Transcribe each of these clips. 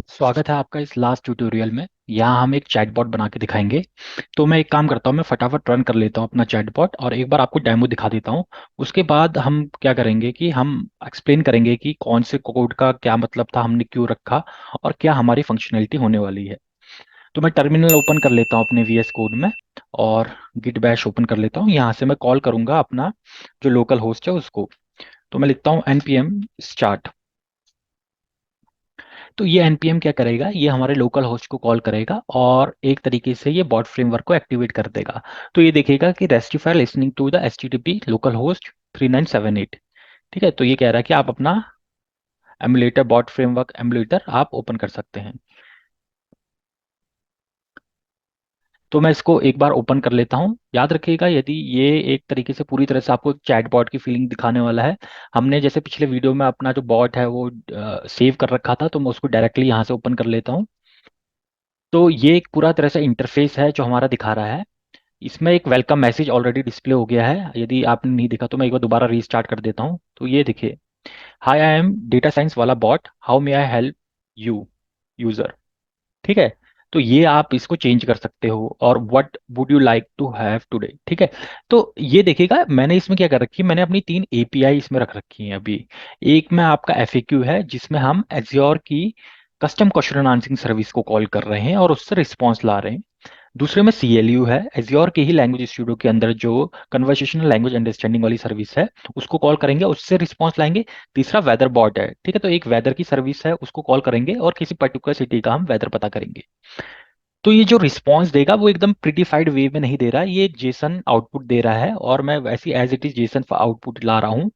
स्वागत है आपका इस लास्ट ट्यूटोरियल में। यहाँ हम एक चैटबॉट बना के दिखाएंगे। तो मैं एक काम करता हूँ, मैं फटाफट रन कर लेता हूँ अपना चैटबॉट और एक बार आपको डेमो दिखा देता हूँ। उसके बाद हम क्या करेंगे कि हम एक्सप्लेन करेंगे कि कौन से कोड का क्या मतलब था, हमने क्यों रखा और क्या हमारी फंक्शनैलिटी होने वाली है। तो मैं टर्मिनल ओपन कर लेता हूँ अपने वीएस कोड में और गिट बैश ओपन कर लेता हूँ। यहाँ से मैं कॉल करूंगा अपना जो लोकल होस्ट है उसको। तो मैं लिखता हूँ npm start। तो ये npm क्या करेगा, ये हमारे लोकल होस्ट को कॉल करेगा और एक तरीके से ये बॉट फ्रेमवर्क को एक्टिवेट कर देगा। तो ये देखेगा कि restify listening to the http localhost 3978। ठीक है, तो ये कह रहा है कि आप अपना एमुलेटर बॉट फ्रेमवर्क एमुलेटर आप ओपन कर सकते हैं। तो मैं इसको एक बार ओपन कर लेता हूँ। याद रखिएगा, यदि ये एक तरीके से पूरी तरह से आपको चैट बॉट की फीलिंग दिखाने वाला है। हमने जैसे पिछले वीडियो में अपना जो बॉट है वो सेव कर रखा था, तो मैं उसको डायरेक्टली यहाँ से ओपन कर लेता हूँ। तो ये एक पूरा तरह से इंटरफेस है जो हमारा दिखा रहा है। इसमें एक वेलकम मैसेज ऑलरेडी डिस्प्ले हो गया है। यदि आपने नहीं देखा तो मैं एक बार दोबारा रीस्टार्ट कर देता हूँ। तो ये देखिए, hi I am data science वाला bot, how may I help you user. ठीक है, तो ये आप इसको चेंज कर सकते हो और what would you like to have today. ठीक है, तो ये देखिएगा मैंने इसमें क्या कर रखी है, मैंने अपनी 3 एपीआई इसमें रख रखी हैं अभी। एक में आपका एफएक्यू है जिसमें हम एज्योर की कस्टम क्वेश्चन आंसरिंग सर्विस को कॉल कर रहे हैं और उससे रिस्पॉन्स ला रहे हैं। दूसरे में सीएलयू है, एज्योर के ही लैंग्वेज स्टूडियो के अंदर जो कन्वर्सेशनल लैंग्वेज अंडरस्टैंडिंग वाली सर्विस है उसको कॉल करेंगे, उससे रिस्पॉन्स लाएंगे। तीसरा वेदर बॉट है। ठीक है, तो एक वेदर की सर्विस है उसको कॉल करेंगे और किसी पर्टिकुलर सिटी का हम वेदर पता करेंगे। तो ये जो रिस्पॉन्स देगा वो एकदम प्रिटिफाइड वे में नहीं दे रहा है, ये जेसन आउटपुट दे रहा है और मैं वैसी as it is JSON output ला रहा हूँ।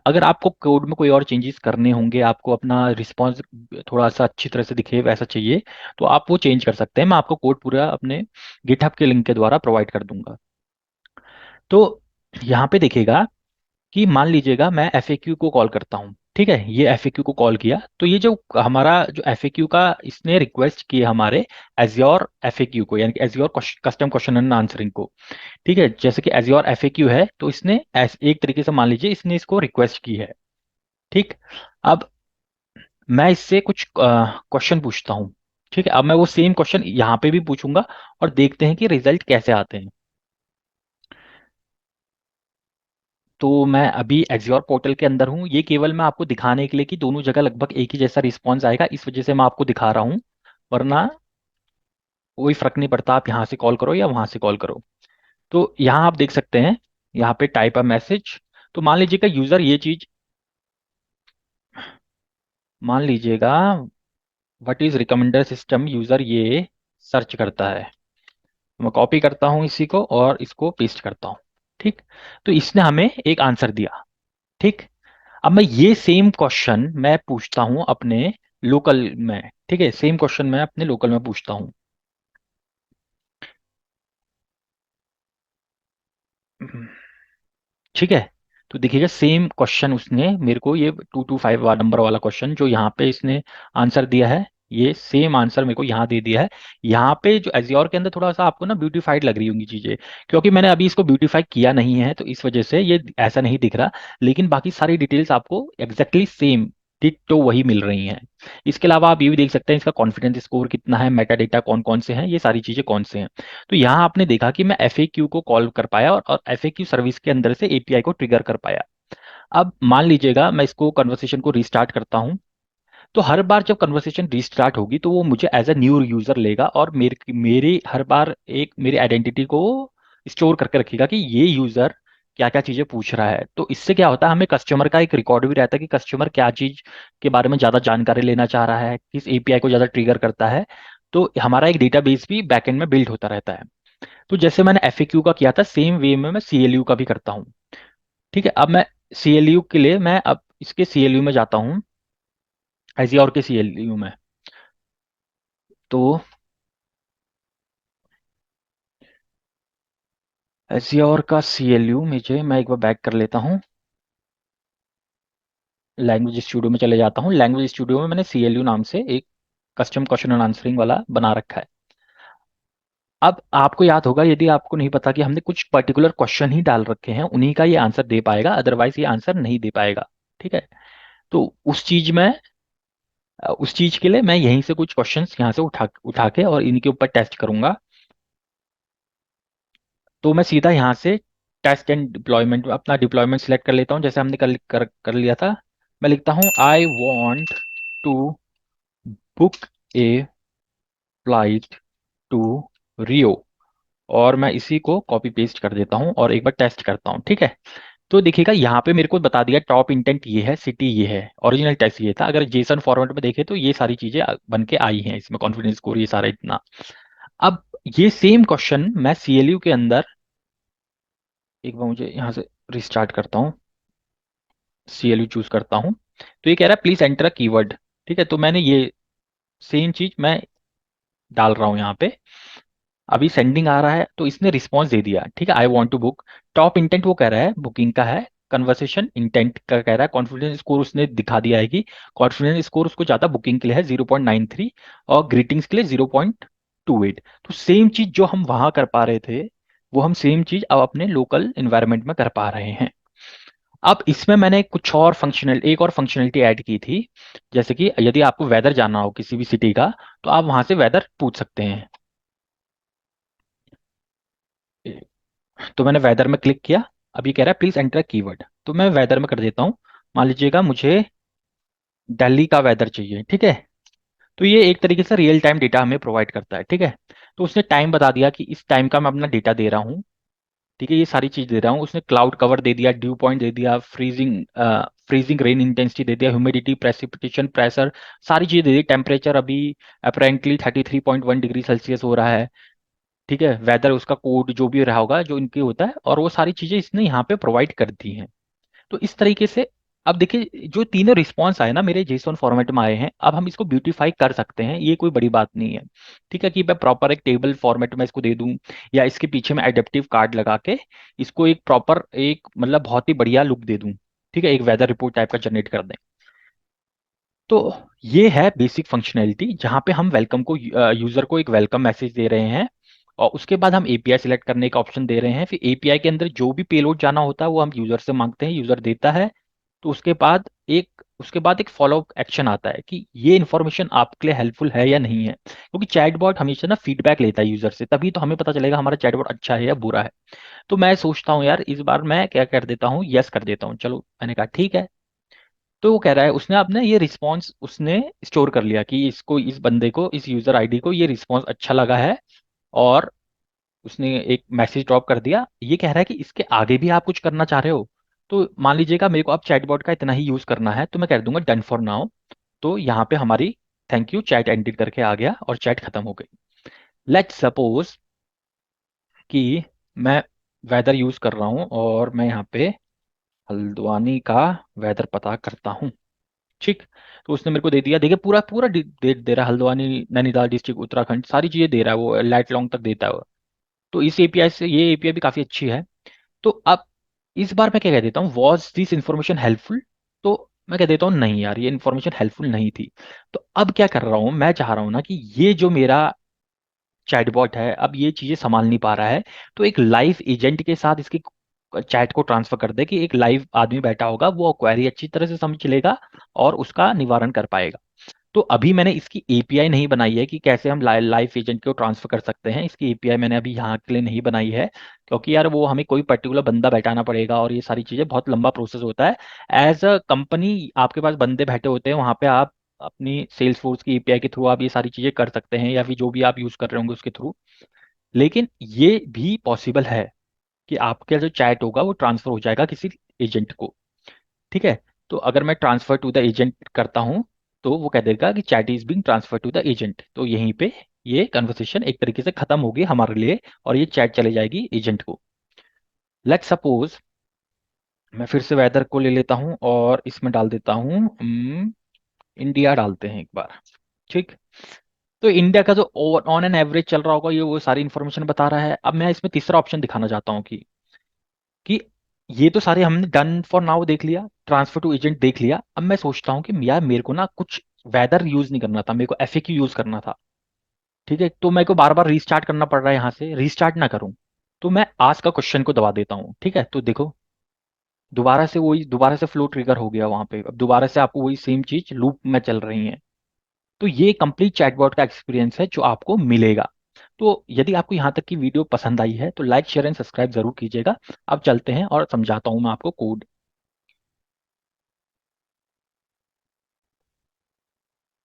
अगर आपको कोड में कोई और चेंजेस करने होंगे, आपको अपना रिस्पॉन्स थोड़ा सा अच्छी तरह से दिखे वैसा चाहिए, तो आप वो चेंज कर सकते हैं। मैं आपको कोड पूरा अपने गिटहब के लिंक के द्वारा प्रोवाइड कर दूंगा। तो यहाँ पे देखिएगा कि मान लीजिएगा मैं एफएक्यू को कॉल करता हूँ। ठीक है, ये एफएक्यू को कॉल किया तो ये जो हमारा जो एफएक्यू का इसने रिक्वेस्ट की है हमारे एज्योर एफएक्यू को, यानी कि azure custom question and answering को। ठीक है, जैसे कि एज्योर एफएक्यू है तो इसने एक तरीके से मान लीजिए इसने इसको रिक्वेस्ट की है। ठीक, अब मैं इससे कुछ क्वेश्चन पूछता हूँ। ठीक है, अब मैं वो सेम क्वेश्चन यहाँ पे भी पूछूंगा और देखते हैं कि रिजल्ट कैसे आते हैं। तो मैं अभी एग्ज्योर पोर्टल के अंदर हूँ। ये केवल मैं आपको दिखाने के लिए कि दोनों जगह लगभग एक ही जैसा रिस्पॉन्स आएगा, इस वजह से मैं आपको दिखा रहा हूँ। वरना कोई फर्क नहीं पड़ता, आप यहाँ से कॉल करो या वहां से कॉल करो। तो यहाँ आप देख सकते हैं, यहाँ पे टाइप अ मैसेज। तो मान लीजिएगा यूजर ये चीज, मान लीजिएगा what is recommender system, user ये सर्च करता है। तो मैं कॉपी करता हूँ इसी को और इसको पेस्ट करता हूँ। ठीक, तो इसने हमें एक आंसर दिया। ठीक, अब मैं ये सेम क्वेश्चन मैं पूछता हूं अपने लोकल में। ठीक है, सेम क्वेश्चन मैं अपने लोकल में पूछता हूं। ठीक है, तो देखिएगा सेम क्वेश्चन उसने मेरे को, ये 225 नंबर वाला क्वेश्चन जो यहाँ पे इसने आंसर दिया है, ये सेम आंसर मेरे को यहाँ दे दिया है। यहाँ पे जो एज्योर के अंदर थोड़ा सा आपको ना ब्यूटीफाइड लग रही होंगी चीजें, क्योंकि मैंने अभी इसको ब्यूटीफाई किया नहीं है तो इस वजह से ये ऐसा नहीं दिख रहा। लेकिन बाकी सारी डिटेल्स आपको एग्जैक्टली सेम डिट्टो वही मिल रही हैं। इसके अलावा आप ये भी देख सकते हैं इसका कॉन्फिडेंस स्कोर कितना है, मेटा डेटा कौन कौन से हैं, ये सारी चीजें कौन से हैं। तो यहाँ आपने देखा कि मैं एफएक्यू को कॉल कर पाया और एफएक्यू सर्विस के अंदर से एपीआई को ट्रिगर कर पाया। अब मान लीजिएगा मैं इसको कन्वर्सेशन को रीस्टार्ट करता हूँ। तो हर बार जब कन्वर्सेशन रीस्टार्ट होगी तो वो मुझे एज अ न्यू यूजर लेगा और मेरे मेरी हर बार एक मेरी आइडेंटिटी को स्टोर करके रखेगा कि ये यूजर क्या क्या चीजें पूछ रहा है। तो इससे क्या होता है, हमें कस्टमर का एक रिकॉर्ड भी रहता है कि कस्टमर क्या चीज के बारे में ज्यादा जानकारी लेना चाह रहा है, किस एपीआई को ज्यादा ट्रिगर करता है। तो हमारा एक डेटाबेस भी बैकएंड में बिल्ड होता रहता है। तो जैसे मैंने एफएक्यू का किया था सेम वे में मैं सीएलयू का भी करता हूँ। ठीक है, अब मैं सीएलयू के लिए मैं अब इसके सीएलयू में जाता हूँ, एज़्योर के सीएलयू में। तो एज़्योर का सीएलयू मुझे, मैं एक बार बैक कर लेता हूँ, लैंग्वेज स्टूडियो में चले जाता हूँ। लैंग्वेज स्टूडियो में मैंने सीएलयू नाम से एक कस्टम क्वेश्चन एंड आंसरिंग वाला बना रखा है। अब आपको याद होगा, यदि आपको नहीं पता कि हमने कुछ पर्टिकुलर क्वेश्चन ही डाल रखे हैं, उन्हीं का ये आंसर दे पाएगा, अदरवाइज ये आंसर नहीं दे पाएगा। ठीक है, तो उस चीज में उस चीज के लिए मैं यहीं से कुछ क्वेश्चंस यहाँ से उठा उठा के और इनके ऊपर टेस्ट करूंगा। तो मैं सीधा यहाँ से टेस्ट एंड डिप्लॉयमेंट अपना डिप्लॉयमेंट सिलेक्ट कर लेता हूँ, जैसे हमने कर लिया था। मैं लिखता हूँ I want to book a flight to Rio, और मैं इसी को कॉपी पेस्ट कर देता हूँ और एक बार टेस्ट करता हूँ, ठीक है। तो देखिएगा यहाँ पे मेरे को बता दिया टॉप इंटेंट ये है, सिटी ये है, ओरिजिनल टेक्स्ट ये था। अगर जेसन फॉर्मेट में देखें तो ये सारी चीजें बन के आई हैं इसमें, कॉन्फिडेंस स्कोर ये सारा इतना। अब ये सेम क्वेश्चन मैं सीएलयू के अंदर, एक बार मुझे यहाँ से रिस्टार्ट करता हूँ, सीएलयू चूज करता हूँ। तो ये कह रहा है प्लीज एंटर अ कीवर्ड, ठीक है। तो मैंने ये सेम चीज मैं डाल रहा हूँ यहाँ पे, अभी सेंडिंग आ रहा है तो इसने रिस्पॉन्स दे दिया, ठीक है। I want to book, top intent वो कह रहा है बुकिंग का है, कन्वर्सेशन इंटेंट का कह रहा है, कॉन्फिडेंस स्कोर उसने दिखा दिया है कि कॉन्फिडेंस स्कोर उसको ज्यादा बुकिंग के लिए है 0.93, और ग्रीटिंग्स के लिए 0.28। तो सेम चीज जो हम वहां कर पा रहे थे, वो हम सेम चीज अब अपने लोकल एनवायरनमेंट में कर पा रहे हैं। अब इसमें मैंने कुछ और एक और फंक्शनलिटी ऐड की थी, जैसे कि यदि आपको वेदर जानना हो किसी भी सिटी का, तो आप वहां से वेदर पूछ सकते हैं। तो मैंने वेदर में क्लिक किया, अब ये कह रहा है प्लीज एंटर कीवर्ड, तो मैं वेदर में कर देता हूँ। मान लीजिएगा मुझे दिल्ली का वेदर चाहिए, ठीक है। तो ये एक तरीके से रियल टाइम डेटा हमें प्रोवाइड करता है, ठीक है। तो उसने टाइम बता दिया कि इस टाइम का मैं अपना डेटा दे रहा हूँ, ठीक है, ये सारी चीज दे रहा हूँ। उसने क्लाउड कवर दे दिया, ड्यू पॉइंट दे दिया, फ्रीजिंग रेन इंटेंसिटी दे दिया, ह्यूमिडिटी, प्रेसिपिटेशन, प्रेशर, सारी चीजें दे दी। टेम्परेचर अभी अपेरेंटली 33.1 डिग्री सेल्सियस हो रहा है, ठीक है। वेदर उसका कोड जो भी रहा होगा जो इनके होता है, और वो सारी चीजें इसने यहाँ पे प्रोवाइड कर दी हैं। तो इस तरीके से अब देखिए जो तीनों रिस्पॉन्स आए ना मेरे जेसॉन फॉर्मेट में आए हैं, अब हम इसको ब्यूटीफाई कर सकते हैं, ये कोई बड़ी बात नहीं है, ठीक है। कि मैं प्रॉपर एक टेबल फॉर्मेट में इसको दे दूं, या इसके पीछे मैं एडेप्टिव कार्ड लगा के इसको एक प्रॉपर एक मतलब बहुत ही बढ़िया लुक दे दूं, ठीक है, एक वेदर रिपोर्ट टाइप का जनरेट कर दें। तो ये है बेसिक फंक्शनैलिटी, जहां पे हम वेलकम को यूजर को एक वेलकम मैसेज दे रहे हैं, और उसके बाद हम एपीआई सिलेक्ट करने का ऑप्शन दे रहे हैं। फिर एपीआई के अंदर जो भी पेलोड जाना होता है वो हम यूजर से मांगते हैं, यूजर देता है। तो उसके बाद एक फॉलो एक्शन आता है कि ये इन्फॉर्मेशन आपके लिए हेल्पफुल है या नहीं है, क्योंकि चैटबॉट हमेशा ना फीडबैक लेता है यूजर से, तभी तो हमें पता चलेगा हमारा चैटबॉट अच्छा है या बुरा है। तो मैं सोचता हूँ यार इस बार मैं क्या कर देता हूँ, यस कर देता हूँ, चलो मैंने कहा ठीक है। तो वो कह रहा है उसने अपने ये रिस्पॉन्स उसने स्टोर कर लिया कि इसको, इस बंदे को, इस यूजर आईडी को ये रिस्पॉन्स अच्छा लगा है, और उसने एक मैसेज ड्रॉप कर दिया। ये कह रहा है कि इसके आगे भी आप कुछ करना चाह रहे हो, तो मान लीजिएगा मेरे को अब चैटबॉट का इतना ही यूज करना है, तो मैं कर दूंगा डन फॉर नाउ। तो यहाँ पे हमारी थैंक यू चैट एंडेड करके आ गया और चैट खत्म हो गई। लेट्स सपोज कि मैं वेदर यूज कर रहा हूँ और मैं यहाँ पे हल्द्वानी का वेदर पता करता हूँ, ठीक। तो उसने मेरे को दे दिया, देखिए पूरा पूरा दे रहा है, हल्द्वानी, नैनीताल डिस्ट्रिक्ट, उत्तराखंड, सारी चीजें दे रहा है वो, लाइट लॉन्ग तक देता है वो। तो इस एपीआई से, ये एपीआई भी काफी अच्छी है। तो अब इस बार मैं क्या कह देता हूँ, वॉज दिस इंफॉर्मेशन हेल्पफुल, तो मैं कह देता हूँ नहीं यार ये इन्फॉर्मेशन हेल्पफुल नहीं थी। तो अब क्या कर रहा हूँ, मैं चाह रहा हूँ ना कि ये जो मेरा चैटबॉट है अब ये चीजें संभाल नहीं पा रहा है, तो एक लाइव एजेंट के साथ इसकी चैट को ट्रांसफर कर दे कि एक लाइव आदमी बैठा होगा, वो क्वेरी अच्छी तरह से समझ लेगा और उसका निवारण कर पाएगा। तो अभी मैंने इसकी एपीआई नहीं बनाई है कि कैसे हम लाइव एजेंट को ट्रांसफर कर सकते हैं, इसकी एपीआई मैंने अभी यहाँ के लिए नहीं बनाई है, क्योंकि यार वो हमें कोई पर्टिकुलर बंदा बैठाना पड़ेगा और ये सारी चीजें बहुत लंबा प्रोसेस होता है। एज अ कंपनी आपके पास बंदे बैठे होते हैं, वहां पे आप अपनी सेल्स फोर्स की एपीआई के थ्रू आप ये सारी चीजें कर सकते हैं, या फिर जो भी आप यूज कर रहे होंगे उसके थ्रू। लेकिन ये भी पॉसिबल है कि आपका जो चैट होगा वो ट्रांसफर हो जाएगा किसी एजेंट को, ठीक है। तो अगर मैं ट्रांसफर टू द एजेंट करता हूं, तो वो कह देगा कि chat is being transfer to the agent, तो यहीं पे ये कन्वर्सेशन एक तरीके से खत्म होगी हमारे लिए, और ये चैट चले जाएगी एजेंट को। लेट्स सपोज मैं फिर से वेदर को ले लेता हूं और इसमें डाल देता हूं इंडिया डालते हैं एक बार, ठीक। तो इंडिया का जो ऑन एन एवरेज चल रहा होगा ये वो सारी इंफॉर्मेशन बता रहा है। अब मैं इसमें तीसरा ऑप्शन दिखाना चाहता हूँ कि ये तो सारे हमने डन फॉर नाउ देख लिया, ट्रांसफर टू एजेंट देख लिया। अब मैं सोचता हूँ कि यार मेरे को ना कुछ वेदर यूज नहीं करना था, मेरे को एफएक्यू यूज करना था, ठीक है। तो मेरे को बार बार रीस्टार्ट करना पड़ रहा है, यहाँ से रीस्टार्ट ना करूँ, तो मैं आज का क्वेश्चन को दबा देता हूँ, ठीक है। तो देखो दोबारा से फ्लो ट्रिगर हो गया वहां पे, अब दोबारा से आपको वही सेम चीज लूप में चल रही है। तो ये कंप्लीट चैटबॉट का एक्सपीरियंस है जो आपको मिलेगा। तो यदि आपको यहाँ तक की वीडियो पसंद आई है तो लाइक शेयर एंड सब्सक्राइब जरूर कीजिएगा। अब चलते हैं और समझाता हूँ मैं आपको कोड।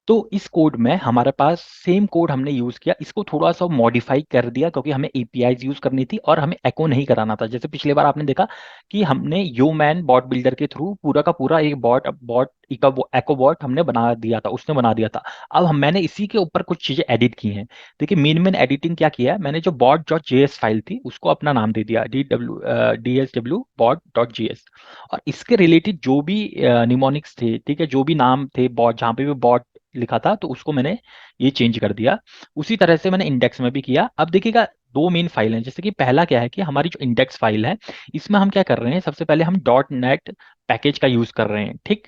तो इस कोड में हमारे पास सेम कोड हमने यूज किया, इसको थोड़ा सा मॉडिफाई कर दिया क्योंकि हमें एपीआईज यूज करनी थी और हमें एको नहीं कराना था। जैसे पिछले बार आपने देखा कि हमने योमैन बॉट बिल्डर के थ्रू पूरा का पूरा एक बॉट बॉट एको बॉट हमने बना दिया था, उसने बना दिया था। अब मैंने इसी के ऊपर कुछ चीजें एडिट की हैं। देखिए मेन मेन एडिटिंग क्या किया है मैंने, जो बॉट डॉट जेएस फाइल थी उसको अपना नाम दे दिया DSW बॉट डॉट जेएस। और इसके रिलेटेड जो भी निमोनिक्स थे, ठीक है, जो भी नाम थे बॉट, जहाँ पे भी बॉट लिखा था तो उसको मैंने ये चेंज कर दिया। उसी तरह से मैंने इंडेक्स में भी किया। अब देखिएगा दो मेन फाइल हैं। जैसे कि पहला क्या है कि हमारी जो इंडेक्स फाइल है इसमें हम क्या कर रहे हैं, सबसे पहले हम डॉट नेट पैकेज का यूज कर रहे हैं, ठीक।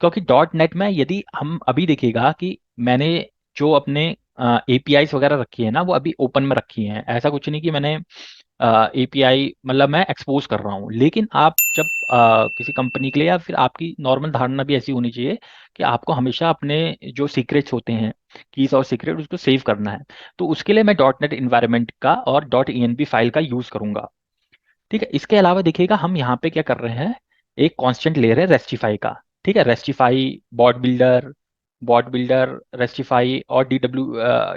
क्योंकि डॉट नेट में यदि हम अभी देखिएगा कि मैंने जो अपने एपीआईज वगैरह रखी है ना वो अभी ओपन में रखी हैं। ऐसा कुछ नहीं कि मैंने एपीआई मतलब मैं एक्सपोज कर रहा हूँ। लेकिन आप जब किसी कंपनी के लिए, या फिर आपकी नॉर्मल धारणा भी ऐसी होनी चाहिए कि आपको हमेशा अपने जो सीक्रेट्स होते हैं, कीज और सीक्रेट, उसको सेव करना है। तो उसके लिए मैं डॉट नेट इन्वायरमेंट का और डॉट ENB फाइल का यूज करूंगा, ठीक है। इसके अलावा देखिएगा हम यहाँ पे क्या कर रहे हैं, एक कांस्टेंट ले रहे हैं रेस्टिफाई का, ठीक है। रेस्टिफाई बॉट बिल्डर रेस्टिफाई और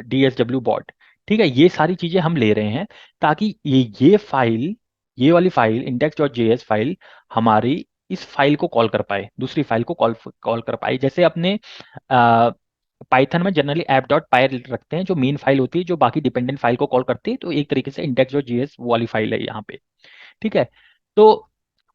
DSW बॉट, ठीक है। ये सारी चीजें हम ले रहे हैं ताकि ये फाइल, ये वाली फाइल index.js फाइल हमारी इस फाइल को कॉल कर पाए, दूसरी फाइल को कॉल कॉल कर पाए। जैसे अपने पाइथन में जनरली ऐप डॉट पाई रखते हैं जो मेन फाइल होती है जो बाकी डिपेंडेंट फाइल को कॉल करती है, तो एक तरीके से index.js वो वाली फाइल है यहाँ पे, ठीक है। तो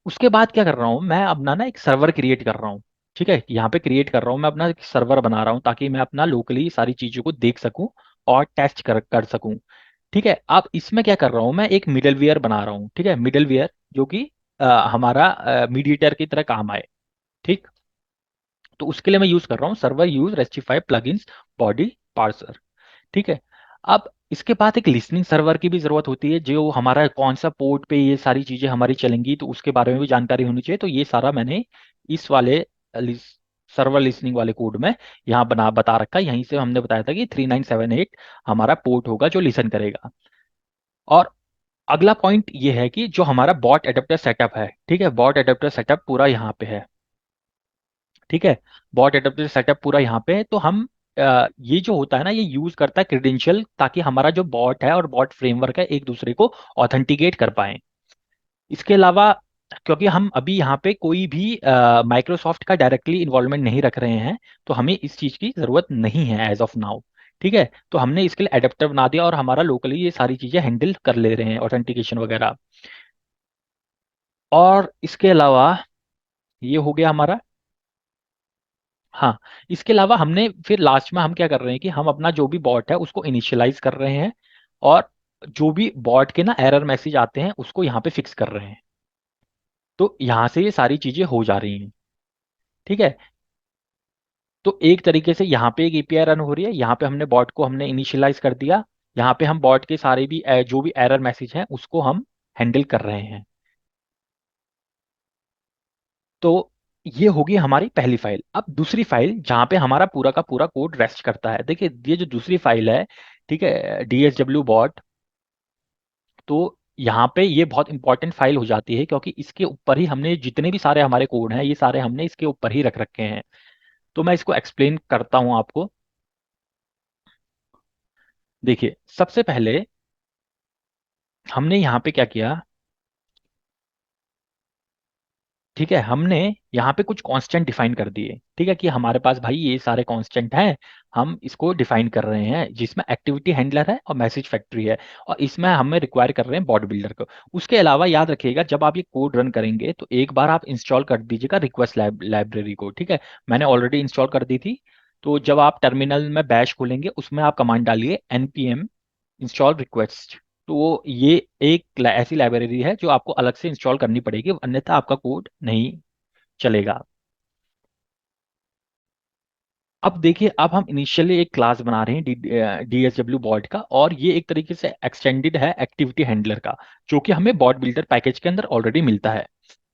उसके बाद क्या कर रहा हूँ मैं, अपना ना एक सर्वर क्रिएट कर रहा हूँ, ठीक है। यहाँ पे क्रिएट कर रहा हूँ मैं अपना एक सर्वर बना रहा हूँ ताकि मैं अपना लोकली सारी चीजों को देख सकूं और टेस्ट कर सकूं, ठीक है। अब इसमें क्या कर रहा हूँ मैं, एक मिडलवेयर बना रहा हूँ, ठीक है। मिडलवेयर जो कि हमारा मीडिएटर की तरह काम आए, ठीक। तो उसके लिए मैं यूज कर रहा हूँ server use restify plugins body parser, ठीक है। अब इसके बाद एक लिसनिंग सर्वर की भी जरूरत होती है, जो हमारा कौन सा पोर्ट पे ये सारी चीजें हमारी चलेंगी तो उसके बारे में भी जानकारी होनी चाहिए। तो ये सारा मैंने इस वाले सर्वर लिसनिंग वाले कोड में यहाँ बना बता रखा है। यहीं से हमने बताया था कि 3978 हमारा पोर्ट होगा जो लिसन करेगा। और अगला पॉइंट ये है कि जो हमारा बॉट एडेप्टर सेटअप है, ठीक है, बॉट एडेप्टर सेटअप पूरा यहाँ पे है, ठीक है। बॉट एडेप्टर सेटअप पूरा यहाँ पे है। तो हम ये जो होता है ना, ये यूज करता है क्रेडेंशियल ताकि हमारा जो बॉट है और बॉट फ्रेमवर्क है एक दूसरे को ऑथेंटिकेट कर पाए। इसके अलावा क्योंकि हम अभी यहाँ पे कोई भी माइक्रोसॉफ्ट का डायरेक्टली इन्वॉल्वमेंट नहीं रख रहे हैं, तो हमें इस चीज की जरूरत नहीं है एज ऑफ नाउ, ठीक है। तो हमने इसके लिए एडेप्टर बना दिया और हमारा लोकली ये सारी चीजें हैंडल कर ले रहे हैं, ऑथेंटिकेशन वगैरह। और इसके अलावा ये हो गया हमारा। हाँ, इसके अलावा हमने फिर लास्ट में हम क्या कर रहे हैं कि हम अपना जो भी बॉट है उसको इनिशियलाइज कर रहे हैं और जो भी बॉट के ना एरर मैसेज आते हैं उसको यहाँ पे फिक्स कर रहे हैं। तो यहाँ से ये सारी चीजें हो जा रही हैं, ठीक है। तो एक तरीके से यहाँ पे एक एपीआई रन हो रही है, यहाँ पे हमने बॉट को हमने इनिशियलाइज कर दिया, यहाँ पे हम बॉट के सारे भी जो भी एरर मैसेज हैं उसको हम हैंडल कर रहे हैं। तो ये होगी हमारी पहली फाइल। अब दूसरी फाइल जहाँ पे हमारा पूरा का पूरा कोड रेस्ट करता है, देखिए ये जो दूसरी फाइल है, ठीक है, DSW बॉट। तो यहाँ पे ये बहुत इंपॉर्टेंट फाइल हो जाती है क्योंकि इसके ऊपर ही हमने जितने भी सारे हमारे कोड हैं ये सारे हमने इसके ऊपर ही रख रखे हैं। तो मैं इसको एक्सप्लेन करता हूँ आपको। देखिए सबसे पहले हमने यहाँ पे क्या किया, ठीक है, हमने यहाँ पे कुछ कांस्टेंट डिफाइन कर दिए, ठीक है, कि हमारे पास भाई ये सारे कांस्टेंट हैं, हम इसको डिफाइन कर रहे हैं, जिसमें एक्टिविटी हैंडलर है और मैसेज फैक्ट्री है, और इसमें हमें रिक्वायर कर रहे हैं बॉडी बिल्डर को। उसके अलावा याद रखिएगा जब आप ये कोड रन करेंगे तो एक बार आप इंस्टॉल कर दीजिएगा रिक्वेस्ट लाइब्रेरी को, ठीक है। मैंने ऑलरेडी इंस्टॉल कर दी थी। तो जब आप टर्मिनल में बैश खोलेंगे उसमें आप कमांड डालिए npm इंस्टॉल रिक्वेस्ट। तो वो ये एक ऐसी लाइब्रेरी है जो आपको अलग से इंस्टॉल करनी पड़ेगी, अन्यथा आपका कोड नहीं चलेगा। अब देखिए अब हम इनिशियली एक क्लास बना रहे हैं DSW बॉट का, और ये एक तरीके से एक्सटेंडेड है एक्टिविटी हैंडलर का, जो कि हमें बॉट बिल्डर पैकेज के अंदर ऑलरेडी मिलता है,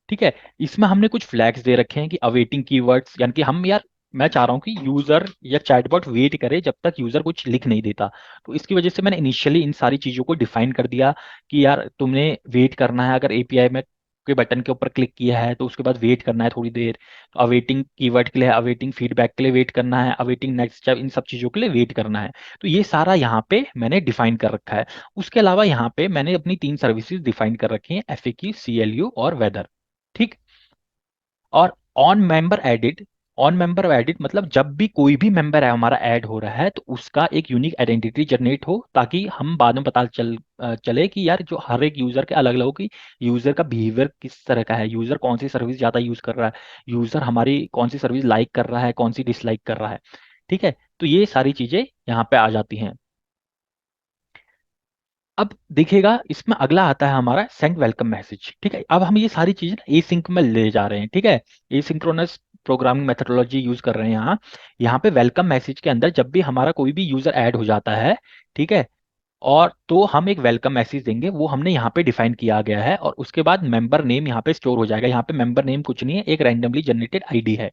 ठीक है। इसमें हमने कुछ फ्लैग्स दे रखे हैं कि अवेटिंग कीवर्ड्स, यानी कि हम यार मैं चाह रहा हूँ कि यूजर या चैटबॉट वेट करे जब तक यूजर कुछ लिख नहीं देता। तो इसकी वजह से मैंने इनिशियली इन सारी चीजों को डिफाइन कर दिया कि यार तुमने वेट करना है, अगर एपीआई में के बटन के ऊपर क्लिक किया है तो उसके बाद वेट करना है थोड़ी देर। तो अवेटिंग कीवर्ड के लिए, अवेटिंग फीडबैक के लिए वेट करना है, अवेटिंग नेक्स्ट स्टेप, इन सब चीजों के लिए वेट करना है। तो ये सारा यहाँ पे मैंने डिफाइन कर रखा है। उसके अलावा यहाँ पे मैंने अपनी 3 सर्विसेज डिफाइन कर रखी हैं, एफएक्यू, सीएलयू और वेदर। ठीक। और ऑन मेंबर एडिट मतलब जब भी कोई भी मेंबर है हमारा ऐड हो रहा है तो उसका एक यूनिक आइडेंटिटी जनरेट हो, ताकि हम बाद में पता चले कि यार जो हर एक यूजर के अलग अलग हो कि यूजर का बिहेवियर किस तरह का है, यूजर कौन सी सर्विस ज्यादा यूज कर रहा है, यूजर हमारी कौन सी सर्विस लाइक कर रहा है, कौन सी डिसलाइक कर रहा है। ठीक है। तो ये सारी चीजें यहाँ पे आ जाती हैं। अब देखिएगा इसमें अगला आता है हमारा सेंड वेलकम मैसेज। ठीक है, अब हम ये सारी चीजें ए सिंक में ले जा रहे हैं। ठीक है, a synchronous programming methodology use कर रहे हैं यहाँ पे वेलकम मैसेज के अंदर जब भी हमारा कोई भी यूजर ऐड हो जाता है, ठीक है, और तो हम एक वेलकम मैसेज देंगे, वो हमने यहाँ पे डिफाइन किया गया है। और उसके बाद मेंबर नेम यहाँ पे स्टोर हो जाएगा। यहाँ पे मेंबर नेम कुछ नहीं है, एक रैंडमली जनरेटेड आईडी है।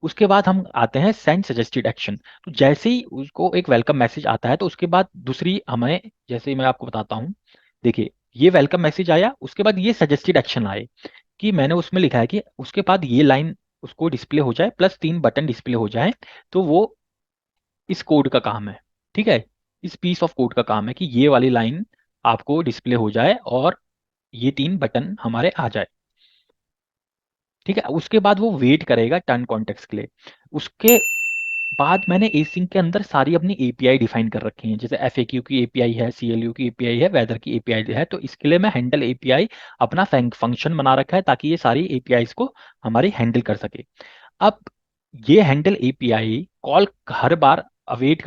उसके बाद हम आते हैं सेंड सजेस्टेड एक्शन। तो जैसे ही उसको एक वेलकम मैसेज आता है तो उसके बाद दूसरी हमें, जैसे मैं आपको बताता हूँ, देखिए ये वेलकम मैसेज आया, उसके बाद ये सजेस्टेड एक्शन आए कि मैंने उसमें लिखा है कि उसके बाद ये लाइन उसको डिस्प्ले हो जाए प्लस 3 बटन डिस्प्ले हो जाए। तो वो इस कोड का काम है। ठीक है, इस पीस ऑफ कोड का काम है कि ये वाली लाइन आपको डिस्प्ले हो जाए और ये 3 बटन हमारे आ जाए। ठीक है, उसके बाद वो वेट करेगा टर्न कॉन्टेक्स्ट के लिए। उसके बाद मैंने एसिंक के अंदर सारी अपनी एपीआई डिफाइन कर रखी हैं, जैसे एफएक्यू की एपीआई है, सीएलयू की एपीआई है, वेदर की एपीआई है। तो इसके लिए मैं हैंडल एपीआई अपना फंक्शन बना रखा है ताकि ये सारी एपीआईज को हमारी हैंडल कर सके। अब ये हैंडल एपीआई कॉल हर बार वेट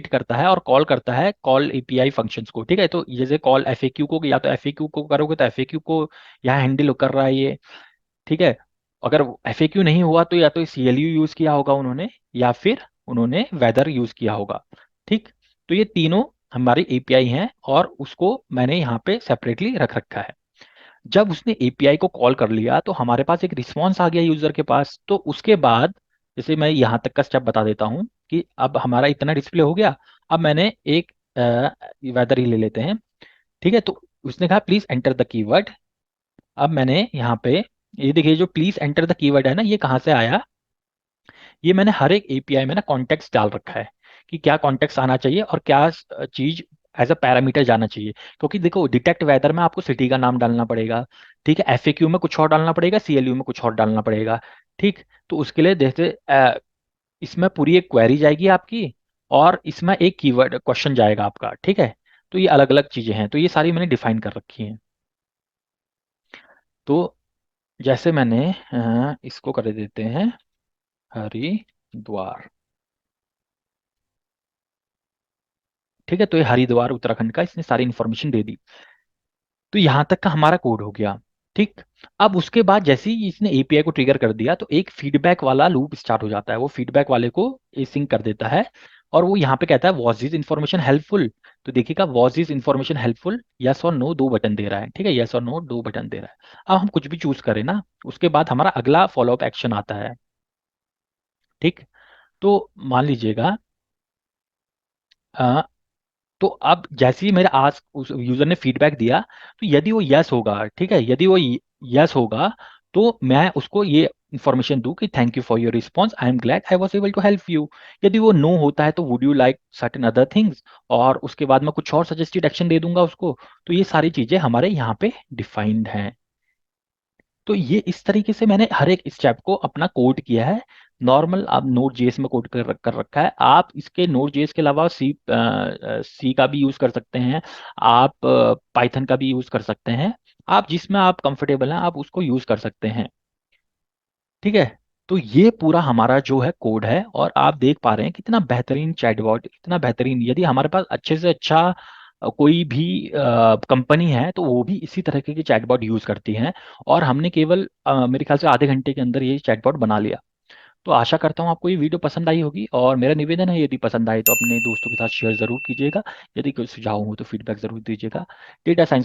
करता है और कॉल करता है कॉल एपीआई फंक्शंस को। ठीक है, तो जैसे कॉल एफएक्यू को, या तो एफएक्यू को करोगे तो एफएक्यू को यहाँ हैंडल कर रहा है ये। ठीक है, अगर एफएक्यू नहीं हुआ तो या तो सीएलयू यूज किया होगा उन्होंने, या फिर उन्होंने वेदर यूज किया होगा। ठीक। तो ये तीनों हमारी एपीआई हैं और उसको मैंने यहाँ पे सेपरेटली रख रखा है। जब उसने एपीआई को कॉल कर लिया तो हमारे पास एक रिस्पॉन्स आ गया यूजर के पास। तो उसके बाद जैसे मैं यहाँ तक का स्टेप बता देता हूँ कि अब हमारा इतना डिस्प्ले हो गया। अब मैंने एक वेदर ही ले लेते हैं। ठीक है, तो उसने कहा प्लीज एंटर द कीवर्ड। अब मैंने यहाँ पे ये देखिए, जो प्लीज एंटर द कीवर्ड है ना, ये कहाँ से आया, ये मैंने हर एक एपीआई में ना कॉन्टेक्स्ट डाल रखा है कि क्या कॉन्टेक्स्ट आना चाहिए और क्या चीज एज अ पैरामीटर जाना चाहिए। क्योंकि देखो डिटेक्ट वेदर में आपको सिटी का नाम डालना पड़ेगा। ठीक है, एफएक्यू में कुछ और डालना पड़ेगा, सीएलयू में कुछ और डालना पड़ेगा। ठीक। तो उसके लिए जैसे इसमें पूरी एक क्वेरी जाएगी आपकी, और इसमें एक कीवर्ड क्वेश्चन जाएगा आपका। ठीक है, तो ये अलग अलग चीजें हैं, तो ये सारी मैंने डिफाइन कर रखी हैं। तो जैसे मैंने इसको कर देते हैं हरिद्वार। ठीक है, तो ये हरिद्वार उत्तराखंड का इसने सारी इन्फॉर्मेशन दे दी। तो यहां तक का हमारा कोड हो गया। ठीक। अब उसके बाद जैसे ही इसने एपीआई को ट्रिगर कर दिया तो एक फीडबैक वाला लूप स्टार्ट हो जाता है, वो फीडबैक वाले को एसिंक कर देता है। और वो यहाँ पे कहता है वॉज दिस इन्फॉर्मेशन हेल्पफुल। तो देखिएगा was this information helpful, yes और नो 2 बटन दे रहा है। ठीक है, यस और नो 2 बटन दे रहा है। अब हम कुछ भी चूज करें ना, उसके बाद हमारा अगला फॉलोअप एक्शन आता है। ठीक। तो मान लीजिएगा तो अब जैसे ही मेरे आज उस यूजर ने फीडबैक दिया, तो यदि वो यस होगा, ठीक है, यदि वो यस होगा तो मैं उसको ये इंफॉर्मेशन दूं कि thank you for your response, I am glad I was able to help you. यदि वो नो होता है तो would you like certain other things, और उसके बाद मैं कुछ और सजेस्टेड एक्शन दे दूंगा उसको। तो ये सारी चीजें हमारे यहाँ पे डिफाइंड हैं। तो ये इस तरीके से मैंने हर एक स्टेप को अपना कोड किया है। नॉर्मल आप नोड जेएस में कोड कर रखा है। आप इसके नोड जेएस के अलावा सी का भी यूज कर सकते हैं, आप पाइथन का भी यूज कर सकते हैं। आप जिसमें आप कंफर्टेबल हैं आप उसको यूज कर सकते हैं। ठीक है, तो ये पूरा हमारा जो है कोड है, और आप देख पा रहे हैं कितना बेहतरीन चैटबॉट, इतना बेहतरीन। यदि हमारे पास अच्छे से अच्छा कोई भी कंपनी है तो वो भी इसी तरह के चैटबॉट यूज करती हैं। और हमने केवल मेरे ख्याल से आधे घंटे के अंदर ये चैटबॉट बना लिया। तो आशा करता हूँ आपको ये वीडियो पसंद आई होगी, और मेरा निवेदन है यदि पसंद आए तो अपने दोस्तों के साथ शेयर जरूर कीजिएगा। यदि कोई सुझाव हो तो फीडबैक जरूर दीजिएगा। Data science